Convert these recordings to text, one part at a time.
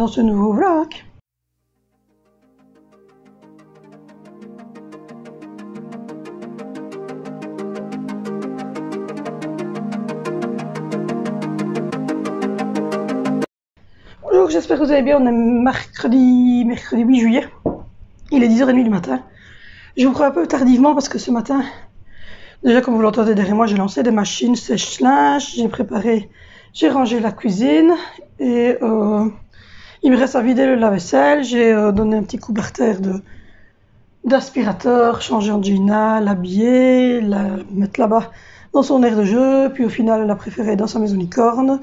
ce nouveau vlog. Bonjour, j'espère que vous allez bien. On est mercredi 8 juillet. Il est 10h30 du matin. Je vous prends un peu tardivement parce que ce matin, déjà comme vous l'entendez derrière moi, j'ai lancé des machines sèche-linge, j'ai rangé la cuisine et il me reste à vider le lave-vaisselle. J'ai donné un petit coup par terre d'aspirateur, changer Angelina, l'habiller, la mettre là-bas dans son aire de jeu, puis au final elle a préféré dans sa maison licorne.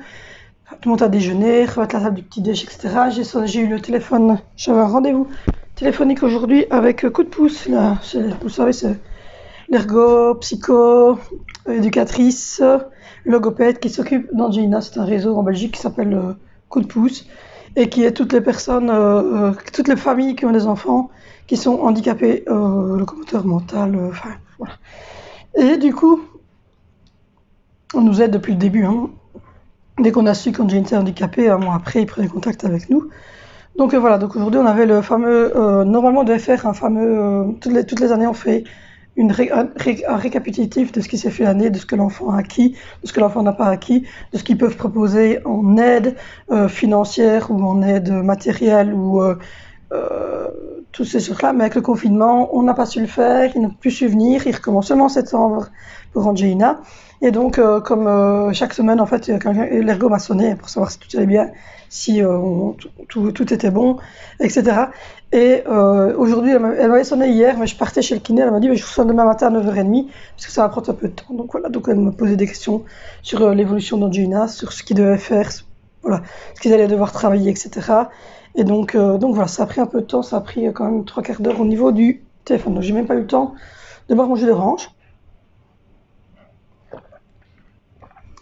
Tout le monde a déjeuné, remettre la table du petit déj, etc. J'ai eu le téléphone, j'avais un rendez-vous téléphonique aujourd'hui avec Coup de pouce, là, vous savez, c'est l'ergo, psycho, éducatrice, logopède qui s'occupe d'Angelina. C'est un réseau en Belgique qui s'appelle Coup de pouce et qui est toutes les personnes, toutes les familles qui ont des enfants qui sont handicapés, locomoteur mental, enfin voilà. Et du coup, on nous aide depuis le début, hein. Dès qu'on a su qu'Angelina était handicapée, un mois après, ils prenaient contact avec nous. Donc voilà, donc aujourd'hui on avait le fameux, normalement on devait faire un fameux, toutes les années on fait un récapitulatif de ce qui s'est fait l'année, de ce que l'enfant a acquis, de ce que l'enfant n'a pas acquis, de ce qu'ils peuvent proposer en aide financière ou en aide matérielle ou tous ces choses-là. Mais avec le confinement, on n'a pas su le faire, ils n'ont plus su venir, ils recommencent seulement en septembre pour Angelina. Et donc, comme chaque semaine, en fait, l'ergo m'a sonné pour savoir si tout allait bien, si tout était bon, etc. Et aujourd'hui, elle m'avait sonné hier, mais je partais chez le kiné, elle m'a dit, mais je vous sonne demain matin à 9h30, parce que ça va prendre un peu de temps. Donc voilà, donc elle me posait des questions sur l'évolution d'Angelina, sur ce qu'ils devaient faire, voilà, ce qu'ils allaient devoir travailler, etc. Et donc voilà, ça a pris un peu de temps, ça a pris quand même 3/4 d'heure au niveau du téléphone. Donc j'ai même pas eu le temps de boire mon jus d'orange.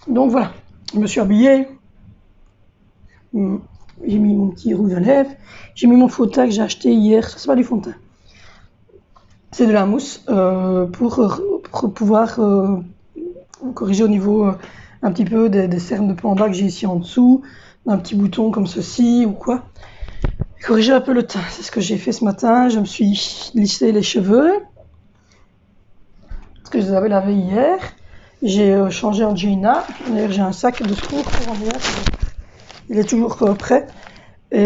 Donc voilà, je me suis habillée, j'ai mis mon petit rouge à lèvres, j'ai mis mon fond de teint que j'ai acheté hier, ça c'est pas du fond de teint, c'est de la mousse pour pouvoir corriger au niveau un petit peu des cernes de panda que j'ai ici en dessous, un petit bouton comme ceci ou quoi. Corriger un peu le teint, c'est ce que j'ai fait ce matin. Je me suis lissé les cheveux, parce que je les avais lavés hier. J'ai changé Angelina. D'ailleurs, j'ai un sac de secours pour Angelina. Il est toujours prêt. Et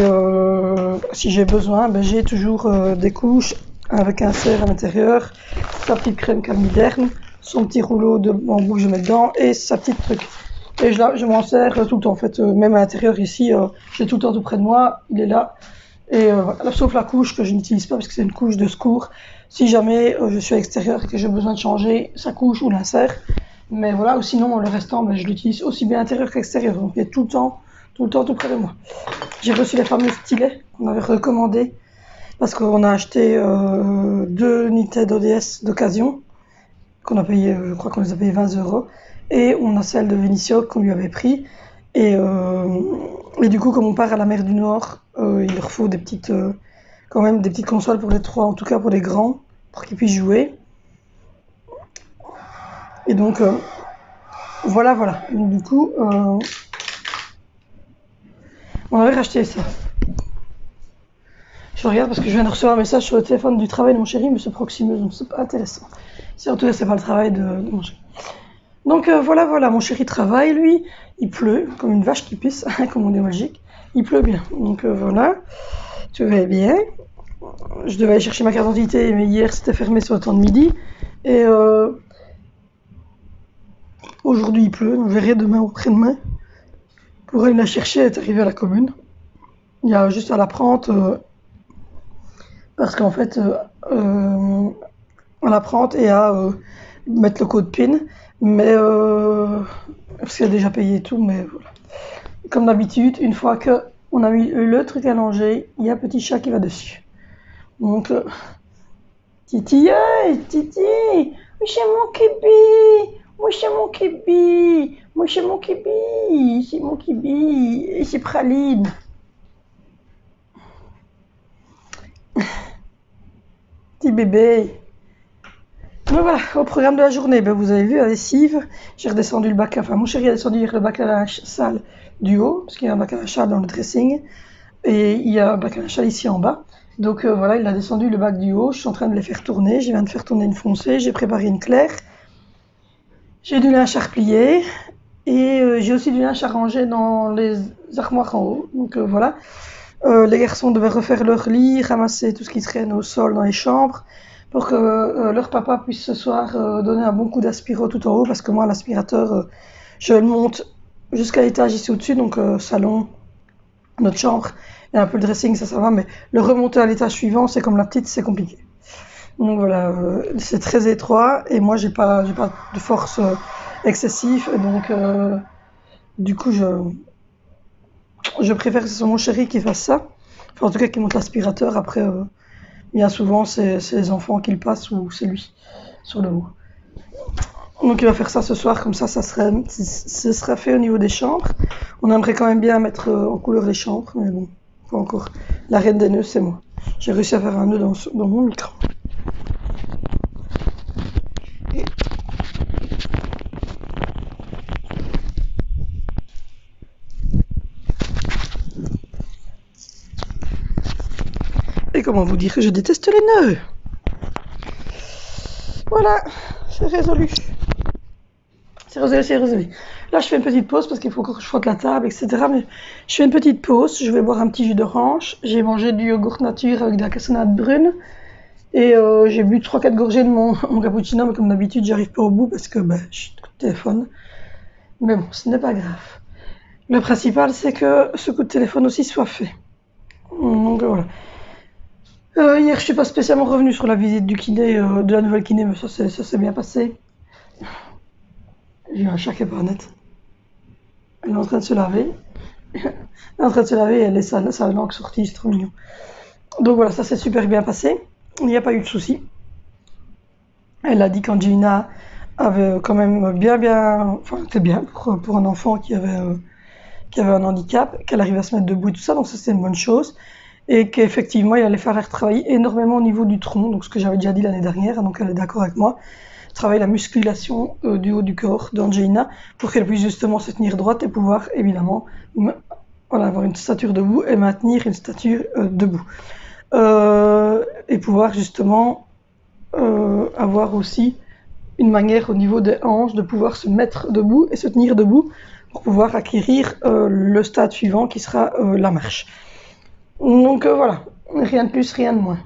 si j'ai besoin, ben, j'ai toujours des couches avec un cerf à l'intérieur, sa petite crème calmiderme, son petit rouleau de bambou que je mets dedans et sa petite truc. Et je m'en sers tout le temps. En fait, même à l'intérieur ici, j'ai tout le temps tout près de moi. Il est là. Et voilà, sauf la couche que je n'utilise pas parce que c'est une couche de secours. Si jamais je suis à l'extérieur et que j'ai besoin de changer sa couche ou l'insert. Mais voilà, ou sinon le restant, ben, je l'utilise aussi bien à l'intérieur qu'à l'extérieur. Donc il est tout le temps tout près de moi. J'ai reçu les fameux stylets qu'on avait recommandés parce qu'on a acheté 2 Nintendo DS d'occasion qu'on a payé, je crois qu'on les a payé 20 €. Et on a celle de Vinicio qu'on lui avait pris. Et du coup, comme on part à la mer du Nord, il leur faut quand même des petites consoles pour les 3, en tout cas pour les grands, pour qu'ils puissent jouer. Et donc, voilà. Donc, du coup, on avait racheté ça. Je regarde parce que je viens de recevoir un message sur le téléphone du travail de mon chéri, mais c'est Proximus, donc c'est pas intéressant. Surtout, c'est pas le travail de mon chéri. Donc voilà, mon chéri travaille, lui, il pleut, comme une vache qui pisse, comme on dit en Belgique, il pleut bien. Donc voilà, tout va bien. Je devais aller chercher ma carte d'identité, mais hier c'était fermé sur le temps de midi. Et aujourd'hui il pleut, donc je verrai demain ou après-demain pour aller la chercher. Elle est arrivée à la commune. Il y a juste à la prendre, parce qu'en fait, à la prendre et à mettre le code PIN. Mais parce qu'elle a déjà payé tout, mais voilà. Comme d'habitude, une fois qu'on a mis le truc à langer, il y a un petit chat qui va dessus. Donc, Titi, hey, Titi, où c'est mon kibi? Où c'est mon kibi? Où c'est mon kibi? C'est mon kibi, et c'est Praline. Petit bébé. Donc voilà, au programme de la journée, ben vous avez vu la lessive, j'ai redescendu le bac, enfin mon chéri a descendu le bac à linge sale du haut, parce qu'il y a un bac à linge sale dans le dressing. Et il y a un bac à linge ici en bas. Donc voilà, il a descendu le bac du haut. Je suis en train de les faire tourner. Je viens de faire tourner une foncée. J'ai préparé une claire. J'ai du linge à replier. Et j'ai aussi du linge à ranger dans les armoires en haut. Donc voilà. Les garçons devaient refaire leur lit, ramasser tout ce qui traîne au sol dans les chambres pour que leur papa puisse ce soir donner un bon coup d'aspiro tout en haut parce que moi l'aspirateur je le monte jusqu'à l'étage ici au-dessus, donc salon, notre chambre et un peu le dressing, ça va, mais le remonter à l'étage suivant, c'est comme la petite, c'est compliqué. Donc voilà, c'est très étroit et moi j'ai pas de force excessive, et donc du coup je préfère que ce soit mon chéri qui fasse ça, enfin en tout cas qui monte l'aspirateur. Après bien souvent c'est les enfants qui le passent ou c'est lui sur le haut. Donc il va faire ça ce soir, comme ça ce sera fait au niveau des chambres. On aimerait quand même bien mettre en couleur les chambres, mais bon, pas encore. La reine des nœuds, c'est moi. J'ai réussi à faire un nœud dans mon micro. Et comment vous dire que je déteste les nœuds? Voilà, c'est résolu. C'est résolu, c'est résolu. Là, je fais une petite pause parce qu'il faut que je frotte la table, etc. Mais je fais une petite pause. Je vais boire un petit jus d'orange. J'ai mangé du yogourt nature avec de la cassonade brune. Et j'ai bu 3-4 gorgées de mon cappuccino. Mais comme d'habitude, j'arrive pas au bout parce que je suis coup de téléphone. Mais bon, ce n'est pas grave. Le principal, c'est que ce coup de téléphone aussi soit fait. Donc voilà. Hier, je suis pas spécialement revenue sur la visite du kiné, de la nouvelle kiné, mais ça s'est bien passé. J'ai eu un chat qui est pas net. Elle est en train de se laver. Elle est en train de se laver et elle laisse sa langue sortie, c'est trop mignon. Donc voilà, ça s'est super bien passé. Il n'y a pas eu de soucis. Elle a dit qu'Angelina avait quand même enfin, c'était bien pour un enfant qui avait un handicap, qu'elle arrivait à se mettre debout et tout ça, donc ça c'est une bonne chose. Et qu'effectivement, il allait faire travailler énormément au niveau du tronc, donc ce que j'avais déjà dit l'année dernière, donc elle est d'accord avec moi. Travailler la musculation du haut du corps d'Angelina pour qu'elle puisse justement se tenir droite et pouvoir évidemment avoir une stature debout et maintenir une stature debout. Et pouvoir justement avoir aussi une manière au niveau des hanches de pouvoir se mettre debout et se tenir debout pour pouvoir acquérir le stade suivant qui sera la marche. Donc voilà, rien de plus, rien de moins.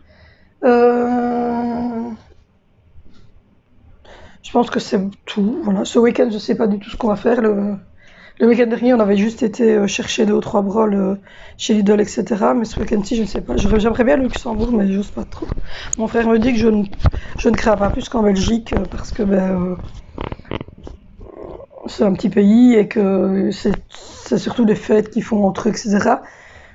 Je pense que c'est tout. Voilà. Ce week-end, je sais pas du tout ce qu'on va faire. Le week-end dernier, on avait juste été chercher 2 ou 3 broles chez Lidl, etc. Mais ce week-end-ci, je ne sais pas. J'aimerais bien le Luxembourg, mais j'ose pas trop. Mon frère me dit que je ne crains pas plus qu'en Belgique, parce que c'est un petit pays et que c'est surtout les fêtes qu'ils font entre eux, etc.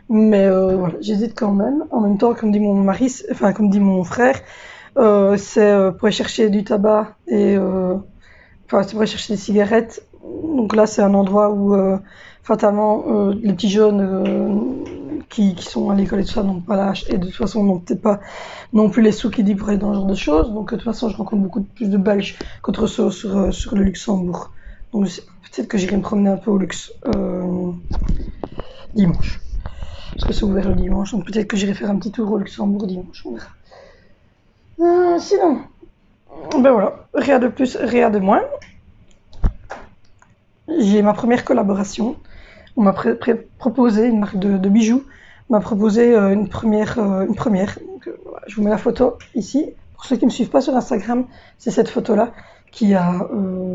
Mais voilà, j'hésite quand même. En même temps, comme dit mon mari, enfin comme dit mon frère, c'est pour aller chercher du tabac et enfin c'est pour aller chercher des cigarettes. Donc là, c'est un endroit où fatalement les petits jeunes qui sont à l'école et tout ça n'ont pas l'âge et de toute façon n'ont peut-être pas non plus les sous qu'ils disent pour aller dans ce genre de choses. Donc de toute façon, je rencontre beaucoup plus de Belges qu'autre chose sur le Luxembourg. Donc peut-être que j'irai me promener un peu au Luxe dimanche. Parce que c'est ouvert le dimanche, donc peut-être que j'irai faire un petit tour au Luxembourg dimanche, on verra. Sinon, ben voilà, rien de plus, rien de moins. J'ai ma première collaboration. On m'a proposé, une marque de bijoux m'a proposé une première. Donc, voilà, je vous mets la photo ici. Pour ceux qui ne me suivent pas sur Instagram, c'est cette photo-là qui a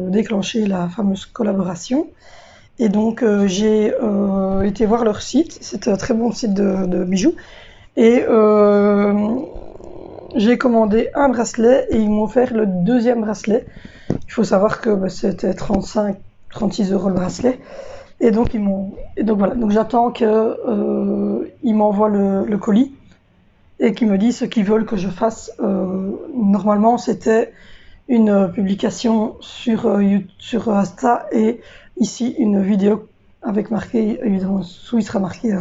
déclenché la fameuse collaboration. Et donc j'ai été voir leur site, c'est un très bon site de bijoux. Et j'ai commandé un bracelet et ils m'ont offert le deuxième bracelet. Il faut savoir que c'était 35-36 € le bracelet. Et donc voilà, donc j'attends qu'ils m'envoient le colis et qu'ils me disent ce qu'ils veulent que je fasse. Normalement c'était une publication sur Insta et ici une vidéo avec marqué, évidemment sous il sera marqué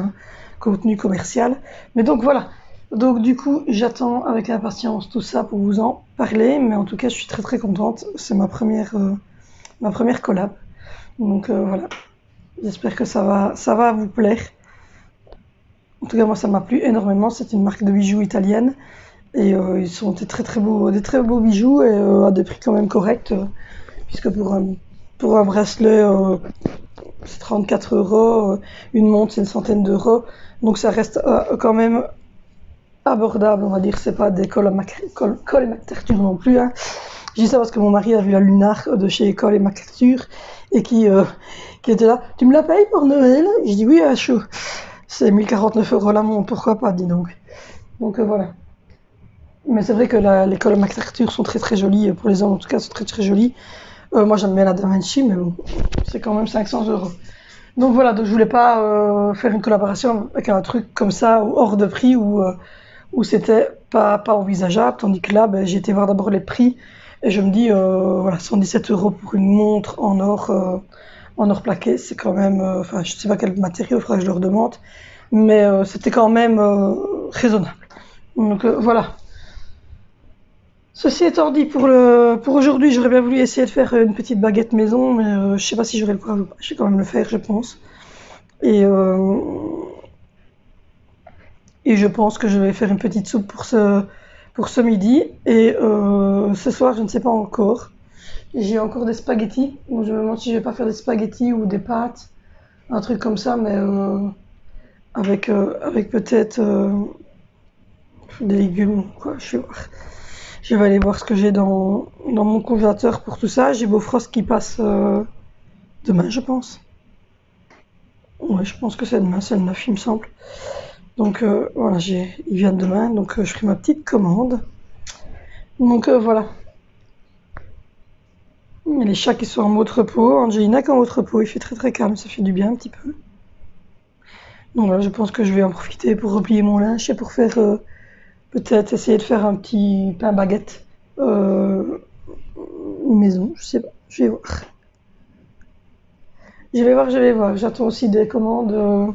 contenu commercial. Mais donc voilà, donc du coup j'attends avec impatience tout ça pour vous en parler, mais en tout cas je suis très très contente, c'est ma première collab. Donc voilà, j'espère que ça va vous plaire. En tout cas, moi, ça m'a plu énormément. C'est une marque de bijoux italienne. Et ils sont des très beaux bijoux et à des prix quand même corrects. Puisque pour un bracelet, c'est 34 euros. Une montre, c'est une centaine d'euros. Donc ça reste quand même abordable, on va dire. C'est pas des Cole et MacArthur non plus. Hein. Je dis ça parce que mon mari a vu la Lunar de chez Cole et MacArthur et qui était là. Tu me la payes pour Noël? Je dis oui, à chaud. C'est 1049 euros la montre, pourquoi pas, dis donc. Donc voilà. Mais c'est vrai que les Cole et MacArthur sont très très jolies, pour les hommes en tout cas, sont très très jolies. Moi j'aime bien la Da Vinci, mais bon, c'est quand même 500 euros. Donc voilà, donc je voulais pas faire une collaboration avec un truc comme ça, hors de prix, où c'était pas envisageable, tandis que là, ben, j'ai été voir d'abord les prix, et je me dis, voilà, 117 euros pour une montre en or plaqué, c'est quand même, enfin, je sais pas quel matériau, il faudra que je leur demande, mais c'était quand même raisonnable. Donc voilà. Ceci étant dit, pour aujourd'hui, j'aurais bien voulu essayer de faire une petite baguette maison, mais je sais pas si j'aurai le courage ou pas. Je vais quand même le faire, je pense. Et, euh, et je pense que je vais faire une petite soupe pour ce midi. Et ce soir, je ne sais pas encore. J'ai encore des spaghettis. Donc je me demande si je vais pas faire des spaghettis ou des pâtes, un truc comme ça, mais avec peut-être des légumes, quoi. Je vais aller voir ce que j'ai dans mon congélateur pour tout ça. J'ai Bofrost qui passe demain, je pense. Ouais, je pense que c'est demain, c'est le 9, il me semble. Donc voilà, il vient demain, donc je ferai ma petite commande. Donc voilà. Et les chats qui sont en mode repos, Angelina qui est en mode repos, il fait très très calme, ça fait du bien un petit peu. Donc voilà, je pense que je vais en profiter pour replier mon linge et pour faire peut-être essayer de faire un petit pain baguette maison, je sais pas, je vais voir. Je vais voir. J'attends aussi des commandes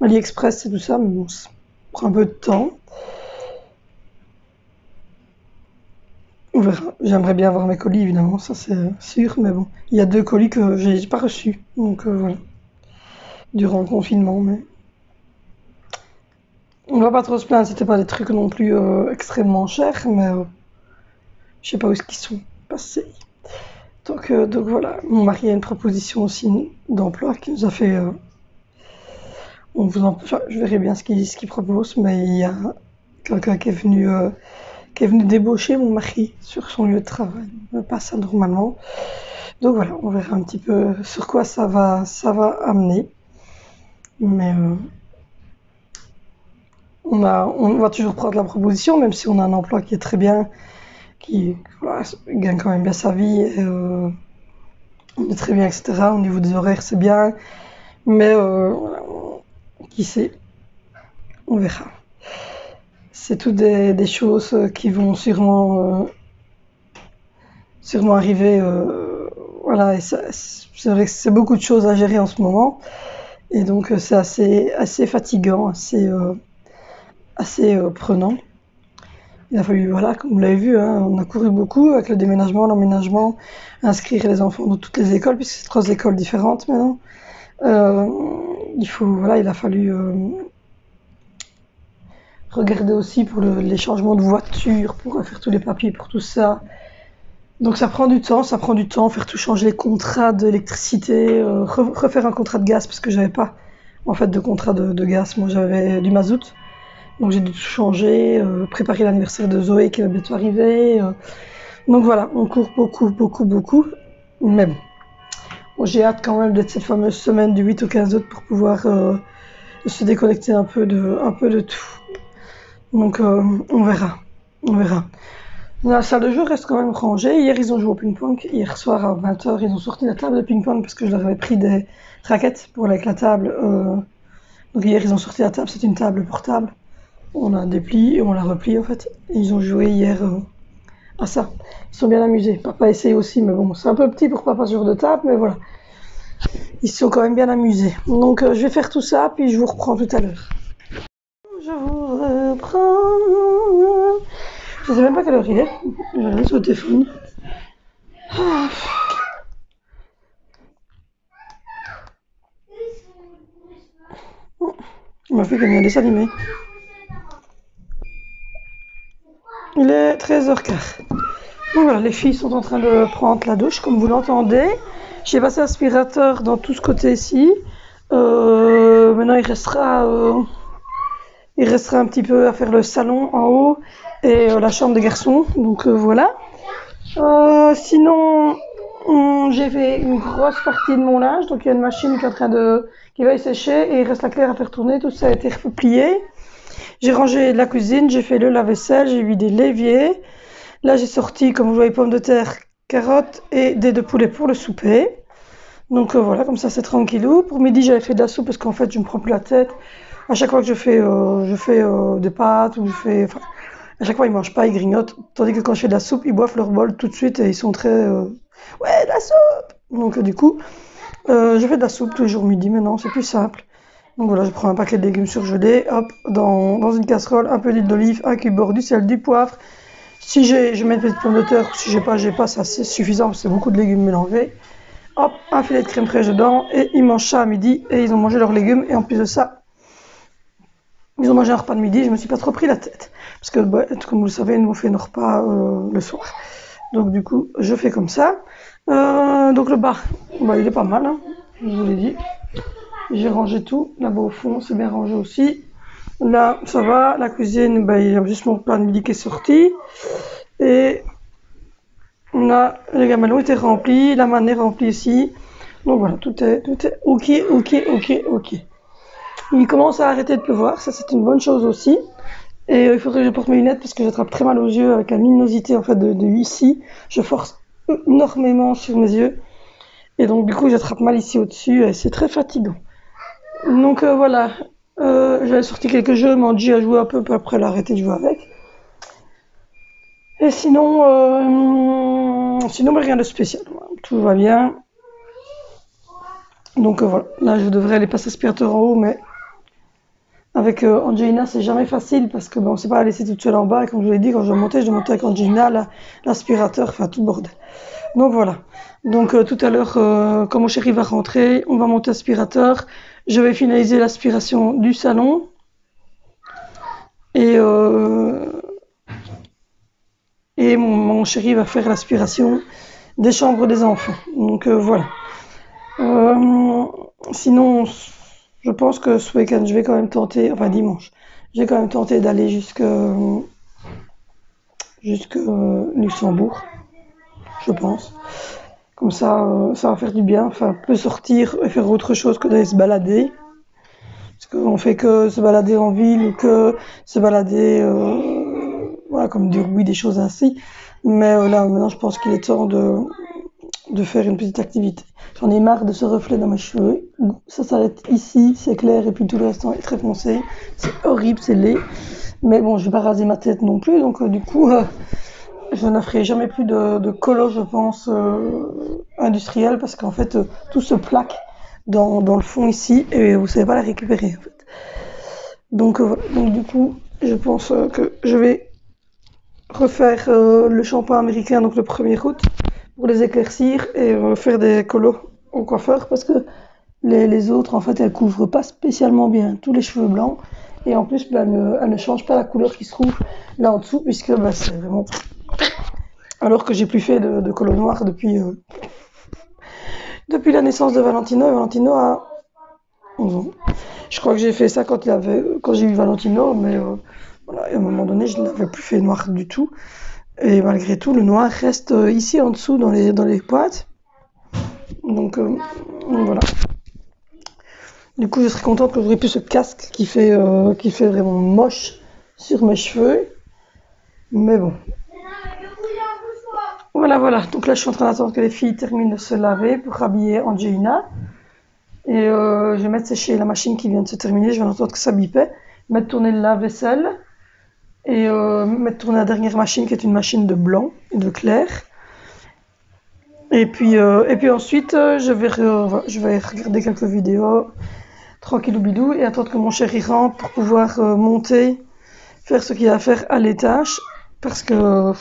AliExpress et tout ça, mais bon, ça prend un peu de temps. On verra. J'aimerais bien avoir mes colis, évidemment, ça c'est sûr, mais bon. Il y a 2 colis que j'ai pas reçus, donc voilà. Durant le confinement, mais. On va pas trop se plaindre, c'était pas des trucs non plus extrêmement chers, mais je sais pas où est-ce qu'ils sont passés. Donc voilà, mon mari a une proposition aussi d'emploi qui nous a fait. Enfin, je verrai bien ce qu'il propose, mais il y a quelqu'un qui est venu débaucher mon mari sur son lieu de travail. Pas ça normalement. Donc voilà, on verra un petit peu sur quoi ça va amener. Mais on va toujours prendre la proposition, même si on a un emploi qui est très bien, qui voilà, gagne quand même bien sa vie, et, on est très bien, etc. Au niveau des horaires, c'est bien. Mais voilà, qui sait, on verra. C'est toutes des choses qui vont sûrement arriver. Voilà, et c'est vrai que c'est beaucoup de choses à gérer en ce moment. Et donc c'est assez fatigant, assez prenant. Il a fallu, voilà, comme vous l'avez vu, hein, on a couru beaucoup avec le déménagement, l'emménagement, inscrire les enfants dans toutes les écoles, puisque c'est 3 écoles différentes maintenant. Euh, voilà, il a fallu regarder aussi pour les changements de voiture, pour faire tous les papiers pour tout ça. Donc ça prend du temps, faire tout changer les contrats d'électricité, refaire un contrat de gaz parce que j'avais pas en fait de contrat de gaz, moi j'avais du mazout. Donc j'ai dû tout changer, préparer l'anniversaire de Zoé qui va bientôt arriver. Donc voilà, on court beaucoup, beaucoup, beaucoup. Mais bon, j'ai hâte quand même d'être cette fameuse semaine du 8 au 15 août pour pouvoir se déconnecter un peu de tout. Donc on verra, on verra. La salle de jeu reste quand même rangée. Hier, ils ont joué au ping-pong. Hier soir, à 20h, ils ont sorti la table de ping-pong parce que je leur avais pris des raquettes pour avec la table. Donc hier, ils ont sorti la table. C'est une table portable. On la déplie et on la replie, en fait. Et ils ont joué hier à ça. Ils sont bien amusés. Papa essaye aussi, mais bon, c'est un peu petit pour papa ce genre de table, mais voilà. Ils se sont quand même bien amusés. Donc je vais faire tout ça, puis je vous reprends tout à l'heure. Je vous reprends. Je sais même pas quelle heure il est. J'ai rien sur le téléphone. Ah. Il plus qu'il y a un dessin animé. Il est 13h15. Donc voilà, les filles sont en train de prendre la douche, comme vous l'entendez. J'ai passé l'aspirateur dans tout ce côté ici. Maintenant, il restera un petit peu à faire le salon en haut et la chambre des garçons. Donc voilà. Sinon, j'ai fait une grosse partie de mon linge. Donc il y a une machine qui va y sécher et il reste la claire à faire tourner. Tout ça a été replié. J'ai rangé la cuisine, j'ai fait le lave-vaisselle, j'ai vidé l'évier. Là, j'ai sorti, comme vous voyez, pommes de terre, carottes et des de poulet pour le souper. Donc voilà, comme ça, c'est tranquillou. Pour midi, j'avais fait de la soupe parce qu'en fait, je me prends plus la tête. À chaque fois que je fais des pâtes ou enfin, à chaque fois, ils mangent pas, ils grignotent. Tandis que quand je fais de la soupe, ils boivent leur bol tout de suite et ils sont très ouais, de la soupe. Donc du coup, je fais de la soupe tous les jours midi maintenant, c'est plus simple. Donc voilà, je prends un paquet de légumes surgelés, hop, dans une casserole, un peu d'huile d'olive, un cube bord, du sel, du poivre. Si je mets une petite pomme de terre, si j'ai pas, ça c'est suffisant, c'est beaucoup de légumes mélangés. Hop, un filet de crème fraîche dedans, et ils mangent ça à midi, et ils ont mangé leurs légumes, et en plus de ça, ils ont mangé un repas de midi, je me suis pas trop pris la tête. Parce que, bah, comme vous le savez, nous on fait nos repas le soir. Donc du coup, je fais comme ça. Donc le bar, bah, il est pas mal, hein, je vous l'ai dit. J'ai rangé tout, là-bas au fond, c'est bien rangé aussi. Là, ça va, la cuisine, bah, il y a juste mon plat de midi qui est sorti. Et là, les gamelles étaient remplis, la manne est remplie ici. Donc voilà, tout est ok. Il commence à arrêter de pleuvoir, ça c'est une bonne chose aussi. Et il faudrait que je porte mes lunettes parce que j'attrape très mal aux yeux avec la luminosité en fait de ici. Je force énormément sur mes yeux. Et donc du coup, j'attrape mal ici au-dessus et c'est très fatigant. Donc voilà, j'avais sorti quelques jeux, Manji a joué un peu, puis après elle a arrêté de jouer avec. Et sinon, mais rien de spécial, tout va bien. Donc voilà, là je devrais aller passer aspirateur en haut, mais avec Angelina c'est jamais facile parce que bon, on ne sait pas la laisser toute seule en bas. Et comme je vous l'ai dit, quand je montais avec Angelina, l'aspirateur, enfin tout le bordel. Donc voilà. Donc tout à l'heure, quand mon chéri va rentrer, on va monter l'aspirateur. Je vais finaliser l'aspiration du salon. Et mon chéri va faire l'aspiration des chambres des enfants. Donc voilà. Sinon, je pense que ce week-end, je vais quand même tenter, enfin dimanche, je vais quand même tenter d'aller jusque Luxembourg, je pense. Comme ça va faire du bien. Enfin, on peut sortir et faire autre chose que d'aller se balader. Parce qu'on fait que se balader en ville ou que se balader, voilà, comme du rugby, des choses ainsi. Mais là, maintenant, je pense qu'il est temps de faire une petite activité. J'en ai marre de ce reflet dans mes cheveux. Ça s'arrête ici, c'est clair, et puis tout le restant est très foncé. C'est horrible, c'est laid. Mais bon, je vais pas raser ma tête non plus, donc du coup, je ne ferai jamais plus de colo, je pense, industriel, parce qu'en fait, tout se plaque dans le fond ici, et vous savez pas la récupérer, en fait. Donc du coup, je pense que je vais refaire le shampoing américain, donc le 1er août, pour les éclaircir et faire des colos au coiffeur, parce que les autres, en fait, elles couvrent pas spécialement bien tous les cheveux blancs, et en plus, bah, elles ne changent pas la couleur qui se trouve là en dessous, puisque bah, c'est vraiment... Alors que j'ai plus fait de colo noir depuis la naissance de Valentino, et Valentino a 11 ans. Je crois que j'ai fait ça quand j'ai eu Valentino, mais voilà, à un moment donné, je n'avais plus fait noir du tout. Et malgré tout, le noir reste ici en dessous dans les poids. Donc voilà. Du coup, je serais contente que j'aurais plus ce casque qui fait vraiment moche sur mes cheveux. Mais bon. Voilà. Donc là, je suis en train d'attendre que les filles terminent de se laver pour habiller Angelina. Et je vais mettre sécher la machine qui vient de se terminer. Je vais attendre que ça bippe. Mettre tourner le lave-vaisselle. Et mettre tourner la dernière machine qui est une machine de blanc et de clair. Et puis ensuite, je vais regarder quelques vidéos tranquillou bidou et attendre que mon chéri rentre pour pouvoir monter, faire ce qu'il y a à faire à l'étage. Parce que,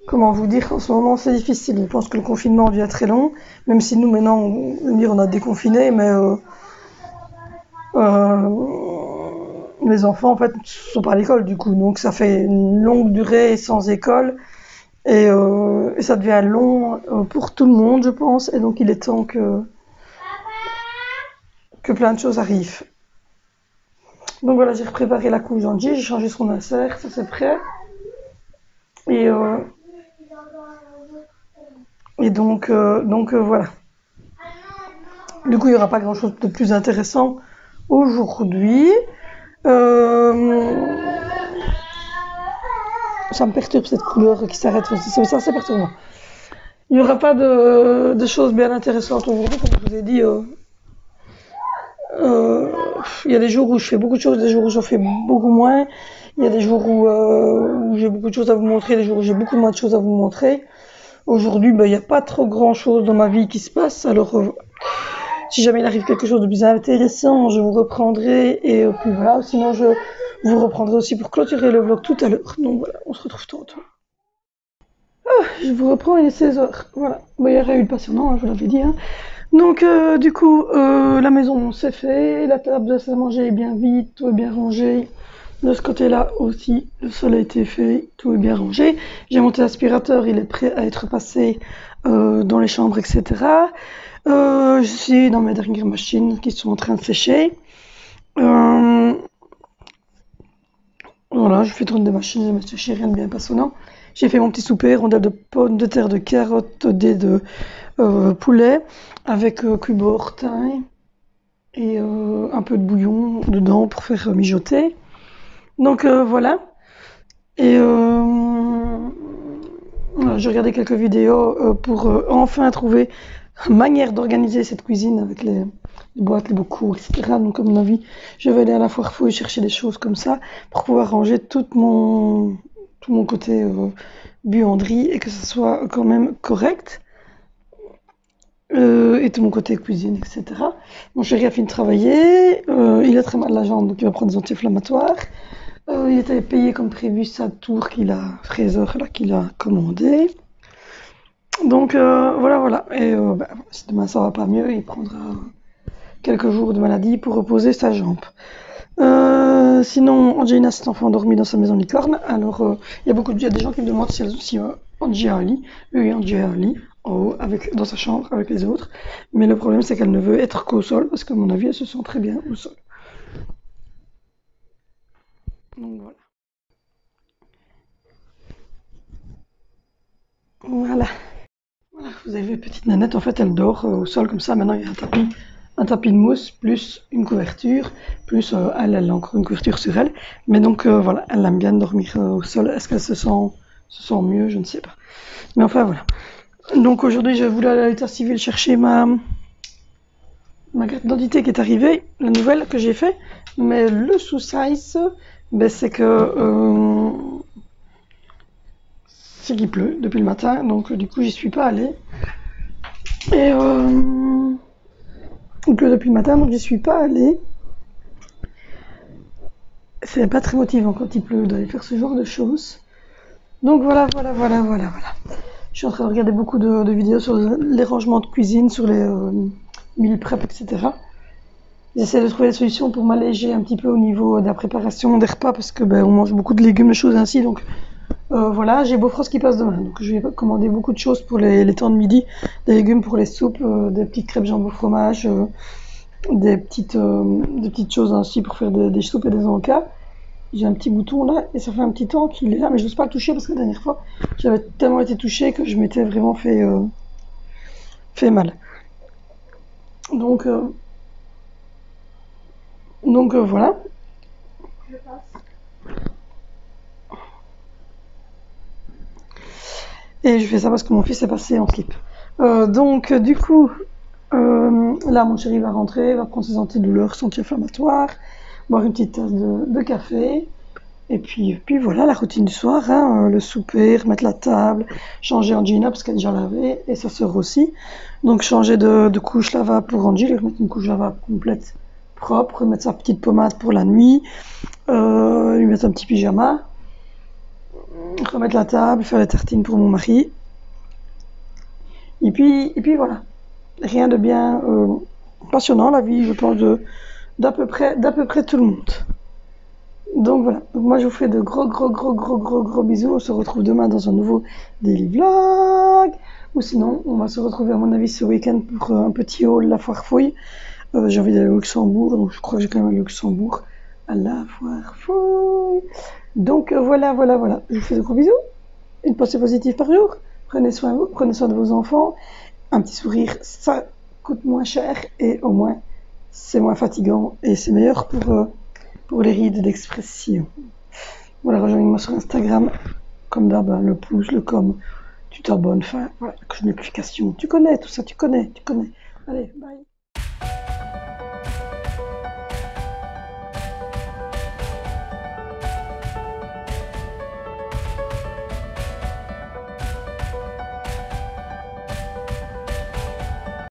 comment vous dire, en ce moment c'est difficile. Je pense que le confinement devient très long, même si nous maintenant on a déconfiné, mais Les enfants en fait sont pas à l'école du coup, donc ça fait une longue durée sans école et ça devient long pour tout le monde, je pense. Et donc il est temps que plein de choses arrivent. Donc voilà, j'ai préparé la couche d'Angie, j'ai changé son insert, ça c'est prêt. Et, euh, et donc voilà. Du coup, il n'y aura pas grand-chose de plus intéressant aujourd'hui. Euh, Ça me perturbe cette couleur qui s'arrête. C'est assez perturbant. Il n'y aura pas de choses bien intéressantes aujourd'hui, comme je vous ai dit. Il y a des jours où je fais beaucoup de choses, des jours où j'en fais beaucoup moins. Il y a des jours où j'ai beaucoup de choses à vous montrer, des jours où j'ai beaucoup moins de choses à vous montrer. Aujourd'hui, il n'y a pas trop grand-chose dans ma vie qui se passe. Alors, si jamais il arrive quelque chose de plus intéressant, je vous reprendrai. Et puis voilà, sinon je vous reprendrai aussi pour clôturer le vlog tout à l'heure. Donc voilà, on se retrouve tantôt. Je vous reprends, il est 16h. Voilà, il y aurait eu le passionnant, je vous l'avais dit. Donc du coup, la maison c'est fait, la table de salle à manger est bien vide, tout est bien rangé. De ce côté-là aussi, le sol a été fait, tout est bien rangé. J'ai monté l'aspirateur, il est prêt à être passé dans les chambres, etc. Je suis dans mes dernières machines qui sont en train de sécher. Voilà, je fais tourner des machines, je me sécher, rien de bien passionnant. J'ai fait mon petit souper, rondelles de pommes de terre, de carottes, dés de poulet, avec cube orteil et un peu de bouillon dedans pour faire mijoter. Donc voilà. Et voilà, j'ai regardé quelques vidéos pour enfin trouver une manière d'organiser cette cuisine avec les boîtes, les bocaux, etc. Donc à mon avis, je vais aller à la foire fouille chercher des choses comme ça pour pouvoir ranger tout mon côté buanderie et que ce soit quand même correct. Et tout mon côté cuisine, etc. Mon chéri a fini de travailler, il a très mal à la jambe, donc il va prendre des anti-inflammatoires. Il était payé comme prévu sa tour fraiseur là, qu'il a commandé. Donc voilà. Et si demain ça va pas mieux, il prendra quelques jours de maladie pour reposer sa jambe. Sinon, Angelina s'est enfin endormie dans sa maison licorne. Alors, il y a des gens qui me demandent si Angie a un lit. Oui, Angie a un lit en haut, dans sa chambre, avec les autres. Mais le problème, c'est qu'elle ne veut être qu'au sol, parce qu'à mon avis, elle se sent très bien au sol. Donc voilà. Voilà. Voilà, vous avez vu, petite nanette, en fait, elle dort au sol comme ça. Maintenant, il y a un tapis de mousse, plus une couverture, plus elle a encore une couverture sur elle. Mais donc, voilà, elle aime bien dormir au sol. Est-ce qu'elle se sent mieux? Je ne sais pas. Mais enfin, voilà. Donc, aujourd'hui, je voulais aller à l'état civil chercher ma carte d'identité qui est arrivée, la nouvelle que j'ai fait. Mais le souci, c'est qu'il pleut depuis le matin, donc du coup j'y suis pas allée. Et il pleut depuis le matin, donc j'y suis pas allée. C'est pas très motivant quand il pleut d'aller faire ce genre de choses. Donc voilà. Je suis en train de regarder beaucoup de vidéos sur les rangements de cuisine, sur les meal prep, etc. J'essaie de trouver des solutions pour m'alléger un petit peu au niveau de la préparation des repas parce que on mange beaucoup de légumes, de choses ainsi. Donc voilà, j'ai Bofrost qui passe demain. Donc je vais commander beaucoup de choses pour les temps de midi, des légumes pour les soupes, des petites crêpes jambon fromage, des petites choses ainsi pour faire des soupes et des encas. J'ai un petit bouton là et ça fait un petit temps qu'il est là, mais je n'ose pas le toucher parce que la dernière fois j'avais tellement été touchée que je m'étais vraiment fait mal. Donc voilà. Et je fais ça parce que mon fils est passé en slip. Du coup, là mon chéri va rentrer, va prendre ses antidouleurs, ses anti-inflammatoires, boire une petite tasse de café. Et puis voilà, la routine du soir, le souper, remettre la table, changer Angina parce qu'elle est déjà lavée, et sa sœur aussi. Donc changer de couche lavable pour Angie, lui remettre une couche lavable complète, propre, remettre sa petite pommade pour la nuit, lui mettre un petit pyjama, remettre la table, faire les tartines pour mon mari. Et puis voilà, rien de bien passionnant, la vie, je pense, d'à peu près tout le monde. Donc voilà, donc moi je vous fais de gros bisous, on se retrouve demain dans un nouveau daily vlog, ou sinon on va se retrouver à mon avis ce week-end pour un petit haul, la foire fouille. J'ai envie d'aller au Luxembourg, donc je crois que j'ai quand même aller au Luxembourg à la foire fouille. Donc voilà, je vous fais de gros bisous, une pensée positive par jour, prenez soin de vous, prenez soin de vos enfants, un petit sourire, ça coûte moins cher et au moins c'est moins fatigant et c'est meilleur pour les rides d'expression. Voilà, rejoignez-moi sur Instagram, comme d'hab, hein, le pouce, le com, tu t'abonnes, enfin, voilà, cloche de notification, tu connais tout ça, tu connais. Allez, bye.